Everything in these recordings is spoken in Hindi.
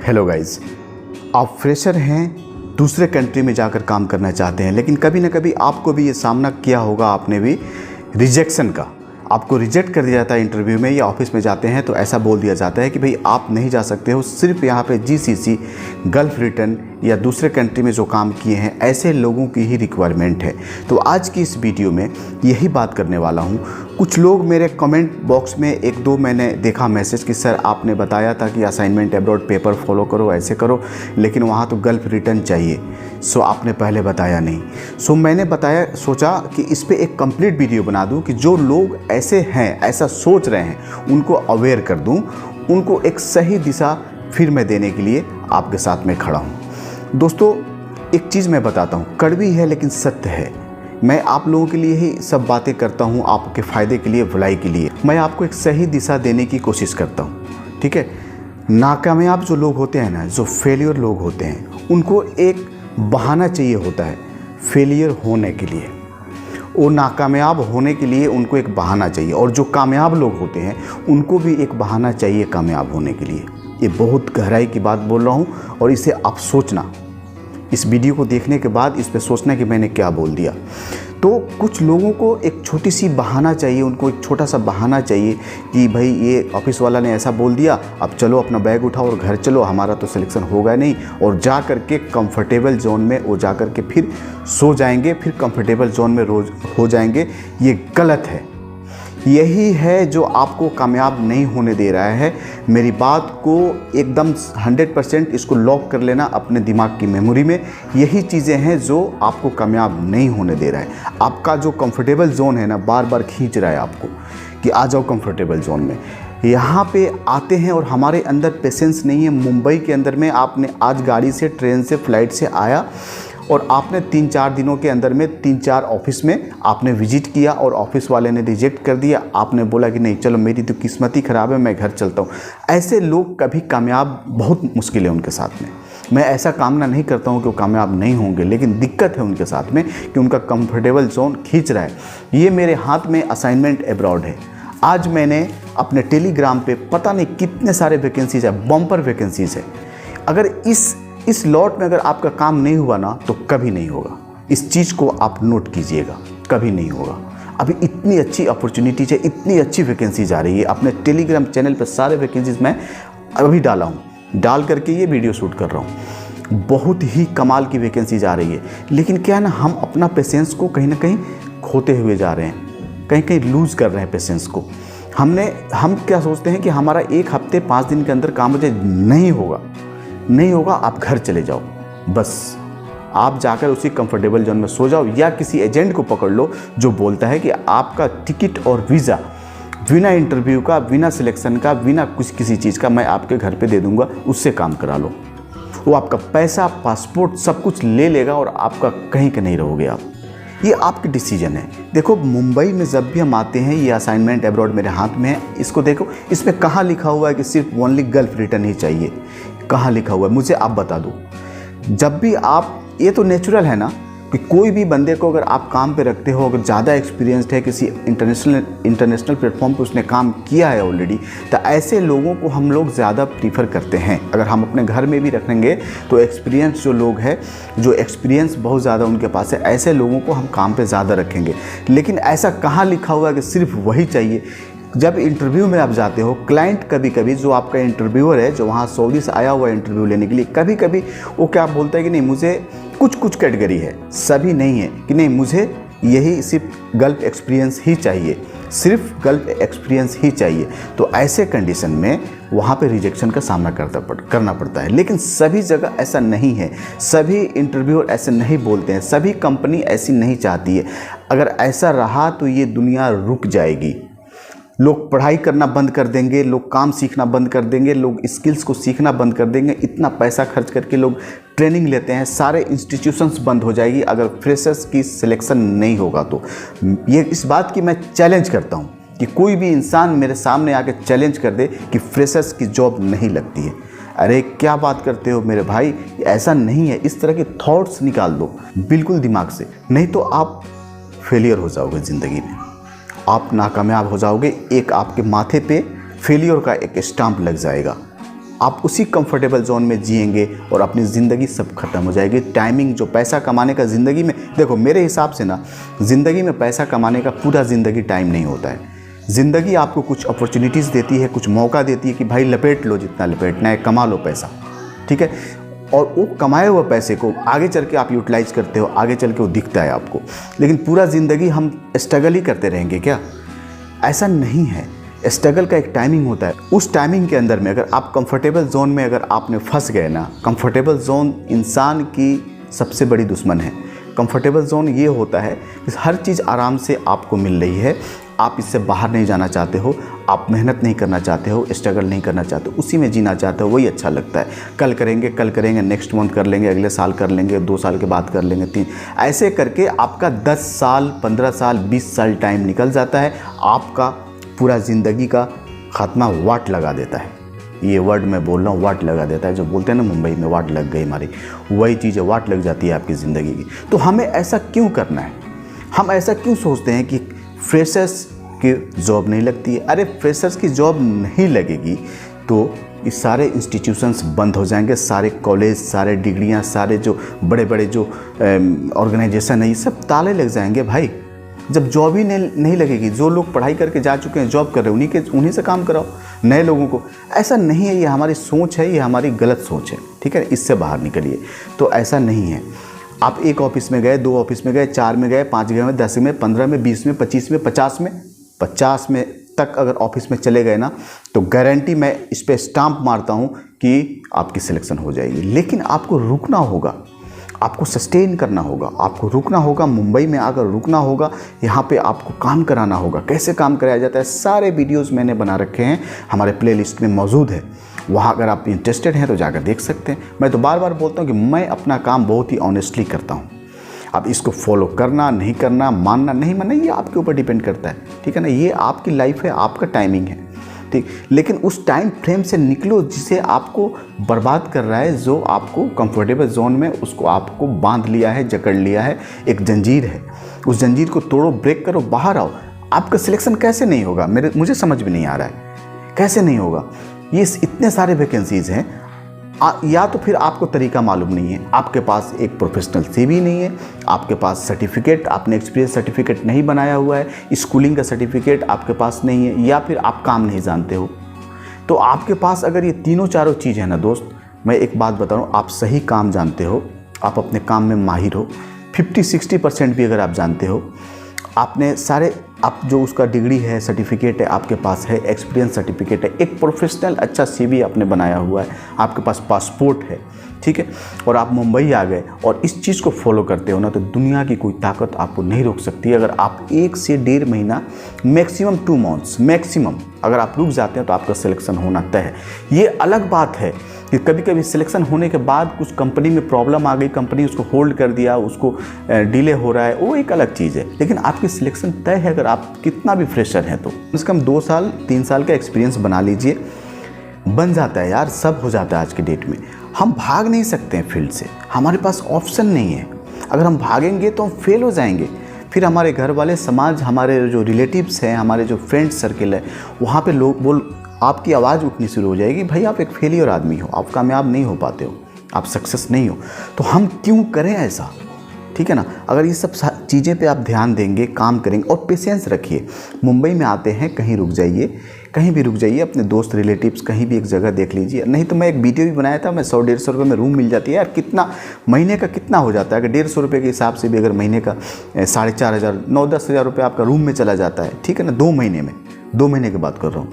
हेलो गाइस, आप फ्रेशर हैं, दूसरे कंट्री में जाकर काम करना चाहते हैं, लेकिन कभी ना कभी आपको भी ये सामना किया होगा, आपने भी रिजेक्शन का। आपको रिजेक्ट कर दिया जाता है इंटरव्यू में या ऑफिस में जाते हैं तो ऐसा बोल दिया जाता है कि भाई आप नहीं जा सकते हो, सिर्फ यहाँ पे जीसीसी, गल्फ रिटर्न या दूसरे कंट्री में जो काम किए हैं ऐसे लोगों की ही रिक्वायरमेंट है। तो आज की इस वीडियो में यही बात करने वाला हूँ। कुछ लोग मेरे कमेंट बॉक्स में एक दो मैंने देखा मैसेज कि सर आपने बताया था कि असाइनमेंट अब्रॉड पेपर फॉलो करो, ऐसे करो, लेकिन वहाँ तो गल्फ रिटर्न चाहिए, सो आपने पहले बताया नहीं। सो मैंने बताया, सोचा कि इस पर एक कंप्लीट वीडियो बना दूँ कि जो लोग ऐसे हैं, ऐसा सोच रहे हैं, उनको अवेयर कर दूँ, उनको एक सही दिशा फिर मैं देने के लिए आपके साथ में खड़ा हूँ। दोस्तों, एक चीज़ मैं बताता हूँ, कड़वी है लेकिन सत्य है। मैं आप लोगों के लिए ही सब बातें करता हूँ, आपके फ़ायदे के लिए, भलाई के लिए। मैं आपको एक सही दिशा देने की कोशिश करता हूँ, ठीक है। नाकामयाब जो लोग होते हैं ना, जो फेलियर लोग होते हैं, उनको एक बहाना चाहिए होता है फेलियर होने के लिए। वो नाकामयाब होने के लिए उनको एक बहाना चाहिए, और जो कामयाब लोग होते हैं उनको भी एक बहाना चाहिए कामयाब होने के लिए। ये बहुत गहराई की बात बोल रहा हूँ, और इसे आप सोचना, इस वीडियो को देखने के बाद इस पे सोचना कि मैंने क्या बोल दिया। तो कुछ लोगों को एक छोटी सी बहाना चाहिए, उनको एक छोटा सा बहाना चाहिए कि भाई ये ऑफिस वाला ने ऐसा बोल दिया, अब चलो अपना बैग उठाओ और घर चलो, हमारा तो सिलेक्शन होगा नहीं, और जा कर के कंफर्टेबल जोन में वो जा कर के फिर सो जाएंगे, फिर कंफर्टेबल जोन में रोज हो जाएंगे। ये गलत है। यही है जो आपको कामयाब नहीं होने दे रहा है। मेरी बात को एकदम 100% इसको लॉक कर लेना अपने दिमाग की मेमोरी में। यही चीज़ें हैं जो आपको कामयाब नहीं होने दे रहा है। आपका जो कंफर्टेबल जोन है ना, बार बार खींच रहा है आपको कि आ जाओ कंफर्टेबल जोन में। यहाँ पे आते हैं और हमारे अंदर पेशेंस नहीं है। मुंबई के अंदर में आपने आज गाड़ी से, ट्रेन से, फ्लाइट से आया और आपने 3-4 दिनों के अंदर में 3-4 ऑफिस में आपने विजिट किया और ऑफिस वाले ने रिजेक्ट कर दिया। आपने बोला कि नहीं, चलो मेरी तो किस्मत ही ख़राब है, मैं घर चलता हूँ। ऐसे लोग कभी कामयाब बहुत मुश्किल है उनके साथ में। मैं ऐसा कामना नहीं करता हूँ कि वो कामयाब नहीं होंगे, लेकिन दिक्कत है उनके साथ में कि उनका कंफर्टेबल जोन खींच रहा है। ये मेरे हाथ में असाइनमेंट अब्रॉड है। आज मैंने अपने टेलीग्राम पे पता नहीं कितने सारे वैकेंसीज़ है, बम्पर वैकेंसीज़ है। अगर इस लॉट में अगर आपका काम नहीं हुआ ना, तो कभी नहीं होगा। इस चीज़ को आप नोट कीजिएगा, कभी नहीं होगा। अभी इतनी अच्छी अपॉर्चुनिटीज है, इतनी अच्छी वैकेंसीज आ रही है। अपने टेलीग्राम चैनल पर सारे वैकेंसीज मैं अभी डाला हूँ, डाल करके ये वीडियो शूट कर रहा हूँ। बहुत ही कमाल की वैकेंसीज आ रही है, लेकिन क्या है ना, हम अपना पेशेंस को कहीं ना कहीं खोते हुए जा रहे हैं, कहीं कहीं लूज़ कर रहे हैं पेशेंस को। हम क्या सोचते हैं कि हमारा 1 हफ्ते 5 दिन के अंदर काम हो जाए। नहीं होगा, आप घर चले जाओ, बस आप जाकर उसी कंफर्टेबल जोन में सो जाओ, या किसी एजेंट को पकड़ लो जो बोलता है कि आपका टिकट और वीज़ा बिना इंटरव्यू का, बिना सिलेक्शन का, बिना किसी चीज़ का मैं आपके घर पे दे दूंगा, उससे काम करा लो। वो आपका पैसा, पासपोर्ट सब कुछ ले लेगा और आपका कहीं के नहीं रहोगे आप। ये आपकी डिसीजन है। देखो, मुंबई में जब भी हम आते हैं, ये असाइनमेंट अब्रॉड मेरे हाथ में है, इसको देखो, इस पर कहाँ लिखा हुआ है कि सिर्फ ओनली गल्फ रिटर्न ही चाहिए? कहाँ लिखा हुआ है? मुझे आप बता दो। जब भी आप, ये तो नेचुरल है ना कि कोई भी बंदे को अगर आप काम पे रखते हो, अगर ज़्यादा एक्सपीरियंस्ड है, किसी इंटरनेशनल प्लेटफॉर्म पे उसने काम किया है ऑलरेडी, तो ऐसे लोगों को हम लोग ज़्यादा प्रीफर करते हैं। अगर हम अपने घर में भी रखेंगे तो एक्सपीरियंस जो लोग हैं, जो एक्सपीरियंस बहुत ज़्यादा उनके पास है, ऐसे लोगों को हम काम पे ज़्यादा रखेंगे। लेकिन ऐसा कहाँ लिखा हुआ है कि सिर्फ वही चाहिए? जब इंटरव्यू में आप जाते हो, क्लाइंट कभी कभी, जो आपका इंटरव्यूअर है, जो वहाँ सऊदी से आया हुआ है इंटरव्यू लेने के लिए, कभी कभी वो क्या बोलता है कि नहीं, मुझे कुछ कैटेगरी है, सभी नहीं है, कि नहीं मुझे यही सिर्फ गल्फ एक्सपीरियंस ही चाहिए, सिर्फ गल्फ एक्सपीरियंस ही चाहिए। तो ऐसे कंडीशन में वहाँ पे रिजेक्शन का सामना करना पड़ता है। लेकिन सभी जगह ऐसा नहीं है, सभी इंटरव्यूअर ऐसे नहीं बोलते हैं, सभी कंपनी ऐसी नहीं चाहती है। अगर ऐसा रहा तो ये दुनिया रुक जाएगी। लोग पढ़ाई करना बंद कर देंगे, लोग काम सीखना बंद कर देंगे, लोग स्किल्स को सीखना बंद कर देंगे। इतना पैसा खर्च करके लोग ट्रेनिंग लेते हैं, सारे इंस्टीट्यूशंस बंद हो जाएगी अगर फ्रेशर्स की सिलेक्शन नहीं होगा तो। ये इस बात की मैं चैलेंज करता हूँ कि कोई भी इंसान मेरे सामने आके चैलेंज कर दे कि फ्रेशर्स की जॉब नहीं लगती है। अरे क्या बात करते हो मेरे भाई, ऐसा नहीं है। इस तरह के थॉट्स निकाल दो बिल्कुल दिमाग से, नहीं तो आप फेलियर हो जाओगे ज़िंदगी में, आप नाकामयाब हो जाओगे। एक आपके माथे पे फेलियर का एक स्टाम्प लग जाएगा। आप उसी कंफर्टेबल जोन में जिएंगे और अपनी ज़िंदगी सब खत्म हो जाएगी। टाइमिंग जो पैसा कमाने का ज़िंदगी में, देखो मेरे हिसाब से ना, ज़िंदगी में पैसा कमाने का पूरा ज़िंदगी टाइम नहीं होता है। ज़िंदगी आपको कुछ अपॉर्चुनिटीज़ देती है, कुछ मौका देती है कि भाई लपेट लो, जितना लपेटना है, कमा लो पैसा, ठीक है। और वो कमाए हुए पैसे को आगे चल के आप यूटिलाइज करते हो, आगे चल के वो दिखता है आपको। लेकिन पूरा ज़िंदगी हम स्ट्रगल ही करते रहेंगे क्या? ऐसा नहीं है। स्ट्रगल का एक टाइमिंग होता है। उस टाइमिंग के अंदर में अगर आप कंफर्टेबल जोन में अगर आपने फंस गए ना, कंफर्टेबल जोन इंसान की सबसे बड़ी दुश्मन है। कंफर्टेबल जोन ये होता है कि हर चीज़ आराम से आपको मिल रही है, आप इससे बाहर नहीं जाना चाहते हो, आप मेहनत नहीं करना चाहते हो, स्ट्रगल नहीं करना चाहते हो, उसी में जीना चाहते हो, वही अच्छा लगता है। कल करेंगे, नेक्स्ट मंथ कर लेंगे, अगले साल कर लेंगे, 2 साल के बाद कर लेंगे, 3, ऐसे करके आपका 10 साल, 15 साल, 20 साल टाइम निकल जाता है। आपका पूरा ज़िंदगी का खात्मा वाट लगा देता है। ये वर्ड मैं बोल रहा हूँ, वाट लगा देता है। जो बोलते हैं ना मुंबई में, वाट लग गई हमारी, वही चीज़ है, वाट लग जाती है आपकी ज़िंदगी की। तो हमें ऐसा क्यों करना है? हम ऐसा क्यों सोचते हैं कि फ्रेशर्स की जॉब नहीं लगती है? अरे फ्रेशर्स की जॉब नहीं लगेगी तो ये सारे इंस्टीट्यूशंस बंद हो जाएंगे, सारे कॉलेज, सारे डिग्रियां, सारे जो बड़े बड़े जो ऑर्गेनाइजेशन है, ये सब ताले लग जाएंगे भाई। जब जॉब ही नहीं लगेगी, जो लोग पढ़ाई करके जा चुके हैं, जॉब कर रहे हैं, उन्हीं से काम कराओ नए लोगों को। ऐसा नहीं है, ये हमारी सोच है, ये हमारी गलत सोच है, ठीक है। इससे बाहर निकलिए। तो ऐसा नहीं है। आप 1 ऑफिस में गए, 2 ऑफिस में गए, 4 में गए, 5 गए, 10 में, 15 में, 20 में, 25 में, 50 में तक अगर ऑफिस में चले गए ना, तो गारंटी मैं इस पर स्टाम्प मारता हूँ कि आपकी सिलेक्शन हो जाएगी। लेकिन आपको रुकना होगा, आपको सस्टेन करना होगा, आपको रुकना होगा। मुंबई में आकर रुकना होगा, यहाँ पे आपको काम कराना होगा। कैसे काम कराया जाता है, सारे वीडियोस मैंने बना रखे हैं, हमारे प्लेलिस्ट में मौजूद है। वहाँ अगर आप इंटरेस्टेड हैं तो जाकर देख सकते हैं। मैं तो बार बार बोलता हूँ कि मैं अपना काम बहुत ही ऑनेस्टली करता हूँ। अब इसको फॉलो करना, नहीं करना, मानना, नहीं मानना, ये आपके ऊपर डिपेंड करता है, ठीक है ना। ये आपकी लाइफ है, आपका टाइमिंग है, ठीक। लेकिन उस टाइम फ्रेम से निकलो जिसे आपको बर्बाद कर रहा है, जो आपको कंफर्टेबल जोन में उसको आपको बांध लिया है, जकड़ लिया है, एक जंजीर है। उस जंजीर को तोड़ो, ब्रेक करो, बाहर आओ। आपका सिलेक्शन कैसे नहीं होगा, मुझे समझ में नहीं आ रहा है, कैसे नहीं होगा। ये इतने सारे वैकेंसीज हैं, या तो फिर आपको तरीका मालूम नहीं है, आपके पास एक प्रोफेशनल CV नहीं है, आपके पास सर्टिफिकेट, आपने एक्सपीरियंस सर्टिफिकेट नहीं बनाया हुआ है, स्कूलिंग का सर्टिफिकेट आपके पास नहीं है, या फिर आप काम नहीं जानते हो। तो आपके पास अगर ये तीनों चारों चीज़ है ना दोस्त, मैं एक बात बता रहा हूँ, आप सही काम जानते हो, आप अपने काम में माहिर हो, 50-60% भी अगर आप जानते हो, आपने सारे, आप जो उसका डिग्री है, सर्टिफिकेट है आपके पास है, एक्सपीरियंस सर्टिफिकेट है, एक प्रोफेशनल अच्छा CV आपने बनाया हुआ है, आपके पास पासपोर्ट है, ठीक है, और आप मुंबई आ गए और इस चीज़ को फॉलो करते हो ना, तो दुनिया की कोई ताकत आपको नहीं रोक सकती। अगर आप 1 से 1.5 महीना, मैक्सिमम 2 मंथ्स, मैक्सिमम अगर आप रुक जाते हैं तो आपका सिलेक्शन होना तय है। ये अलग बात है कि कभी कभी सिलेक्शन होने के बाद कुछ कंपनी में प्रॉब्लम आ गई, कंपनी उसको होल्ड कर दिया, उसको डिले हो रहा है, वो एक अलग चीज़ है। लेकिन आपकी सिलेक्शन तय है अगर आप कितना भी फ्रेशर हैं तो। कम से कम 2 साल 3 साल का एक्सपीरियंस बना लीजिए, बन जाता है यार, सब हो जाता है आज की डेट में। हम भाग नहीं सकते हैं फील्ड से, हमारे पास ऑप्शन नहीं है। अगर हम भागेंगे तो हम फेल हो जाएंगे। फिर हमारे घर वाले, समाज, हमारे जो रिलेटिव्स हैं, हमारे जो फ्रेंड्स सर्किल है, वहाँ पे लोग आपकी आवाज़ उठनी शुरू हो जाएगी, भाई आप एक फेलियर आदमी हो, आप कामयाब नहीं हो पाते हो, आप सक्सेस नहीं हो। तो हम क्यों करें ऐसा, ठीक है ना। अगर ये सब चीज़ें पे आप ध्यान देंगे, काम करेंगे और पेशेंस रखिए। मुंबई में आते हैं, कहीं रुक जाइए, कहीं भी रुक जाइए, अपने दोस्त रिलेटिव्स कहीं भी एक जगह देख लीजिए। नहीं तो मैं एक वीडियो भी बनाया था, मैं 100-150 रुपये में रूम मिल जाती है यार। कितना महीने का कितना हो जाता है, अगर 150 रुपये के हिसाब से भी अगर महीने का 4,500, 9-10 हज़ार रुपये आपका रूम में चला जाता है, ठीक है ना। 2 महीने में, 2 महीने की बात कर रहा हूँ,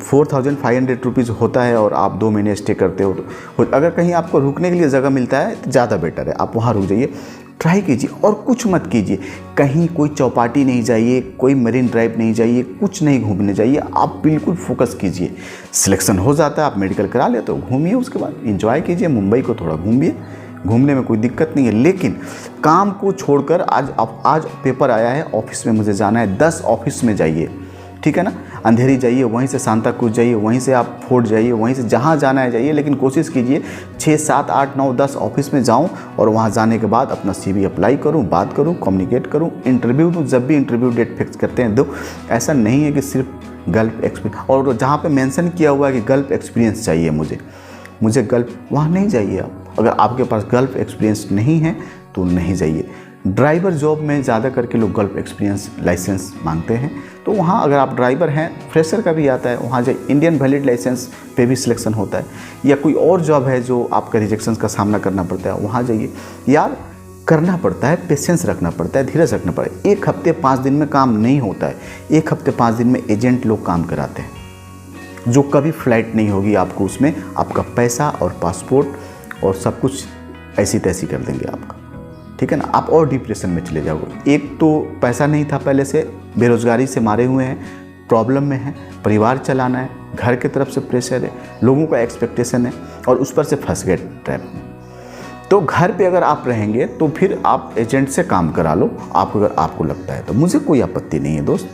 4,500 रुपीज़ होता है और आप 2 महीने स्टे करते हो। तो अगर कहीं आपको रुकने के लिए जगह मिलता है तो ज़्यादा बेटर है, आप वहाँ रुक जाइए, ट्राई कीजिए और कुछ मत कीजिए। कहीं कोई चौपाटी नहीं जाइए, कोई मरीन ड्राइव नहीं जाइए, कुछ नहीं घूमने जाइए, आप बिल्कुल फोकस कीजिए। सिलेक्शन हो जाता है, आप मेडिकल करा ले तो घूमिए, उसके बाद एंजॉय कीजिए, मुंबई को थोड़ा घूमिए, घूमने में कोई दिक्कत नहीं है। लेकिन काम को छोड़कर आज पेपर आया है, ऑफिस में मुझे जाना है, 10 ऑफिस में जाइए, ठीक है ना। अंधेरी जाइए, वहीं से सांता क्रूज जाइए, वहीं से आप फोर्ट जाइए, वहीं से जहाँ जाना है जाइए, लेकिन कोशिश कीजिए 6, 7, 8, 9, 10 ऑफिस में जाऊँ और वहाँ जाने के बाद अपना CV अप्लाई करूँ, बात करूँ, कम्युनिकेट करूँ, इंटरव्यू दूँ। जब भी इंटरव्यू डेट फिक्स करते हैं दो। ऐसा नहीं है कि सिर्फ गल्फ एक्सपीरियंस, और जहाँ पे मेंशन किया हुआ है कि गल्फ एक्सपीरियंस चाहिए मुझे गल्फ, वहाँ नहीं जाइए आप। अगर आपके पास गल्फ एक्सपीरियंस नहीं है तो नहीं जाइए। ड्राइवर जॉब में ज़्यादा करके लोग गल्फ एक्सपीरियंस लाइसेंस मांगते हैं, तो वहाँ अगर आप ड्राइवर हैं, फ्रेशर का भी आता है, वहाँ जाइए। इंडियन वैलिड लाइसेंस पे भी सिलेक्शन होता है, या कोई और जॉब है जो आपका रिजेक्शन का सामना करना पड़ता है, वहाँ जाइए। यार करना पड़ता है, पेशेंस रखना पड़ता है, धीरज रखना पड़ता है। 1 हफ्ते 5 दिन में काम नहीं होता है। 1 हफ्ते 5 दिन में एजेंट लोग काम कराते हैं, जो कभी फ्लाइट नहीं होगी आपको, उसमें आपका पैसा और पासपोर्ट और सब कुछ ऐसी तैसी कर देंगे आपका, ठीक है ना। आप और डिप्रेशन में चले जाओगे। एक तो पैसा नहीं था पहले से, बेरोजगारी से मारे हुए हैं, प्रॉब्लम में है, परिवार चलाना है, घर की तरफ से प्रेशर है, लोगों का एक्सपेक्टेशन है, और उस पर से फंस गए ट्रैप में। तो घर पे अगर आप रहेंगे तो फिर आप एजेंट से काम करा लो, अगर आपको लगता है तो। मुझे कोई आपत्ति नहीं है दोस्त,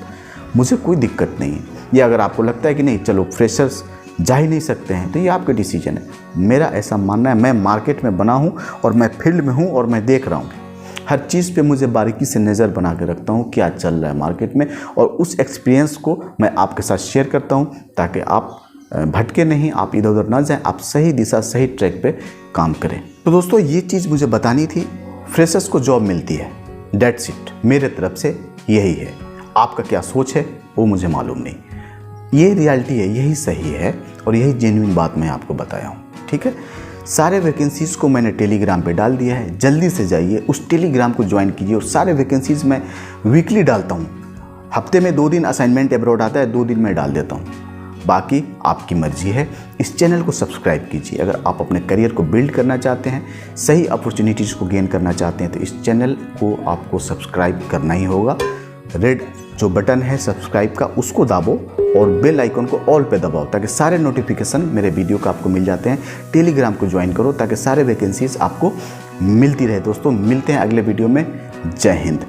मुझे कोई दिक्कत नहीं है। या अगर आपको लगता है कि नहीं चलो फ्रेशर्स जा ही नहीं सकते हैं, तो ये आपका डिसीजन है। मेरा ऐसा मानना है, मैं मार्केट में बना हूँ और मैं फील्ड में हूँ और मैं देख रहा हूँ हर चीज़ पे, मुझे बारीकी से नज़र बना के रखता हूँ क्या चल रहा है मार्केट में, और उस एक्सपीरियंस को मैं आपके साथ शेयर करता हूँ ताकि आप भटके नहीं, आप इधर उधर ना जाएं, आप सही दिशा सही ट्रैक पे काम करें। तो दोस्तों ये चीज़ मुझे बतानी थी। फ्रेशर्स को जॉब मिलती है, डेट्स इट, मेरे तरफ से यही है। आपका क्या सोच है वो मुझे मालूम नहीं, ये रियलिटी है, यही सही है और यही जेन्युइन बात मैं आपको बताया हूँ, ठीक है। सारे वैकेंसीज़ को मैंने टेलीग्राम पे डाल दिया है, जल्दी से जाइए उस टेलीग्राम को ज्वाइन कीजिए। और सारे वैकेंसीज़ मैं वीकली डालता हूँ, हफ्ते में 2 दिन असाइनमेंट एब्रॉड आता है, 2 दिन मैं डाल देता हूँ, बाकी आपकी मर्जी है। इस चैनल को सब्सक्राइब कीजिए अगर आप अपने करियर को बिल्ड करना चाहते हैं, सही अपॉर्चुनिटीज़ को गेन करना चाहते हैं, तो इस चैनल को आपको सब्सक्राइब करना ही होगा। रेड जो बटन है सब्सक्राइब का, उसको दाबो और बेल आइकन को ऑल पे दबाओ ताकि सारे नोटिफिकेशन मेरे वीडियो का आपको मिल जाते हैं। टेलीग्राम को ज्वाइन करो ताकि सारे वैकेंसीज आपको मिलती रहे। दोस्तों मिलते हैं अगले वीडियो में। जय हिंद।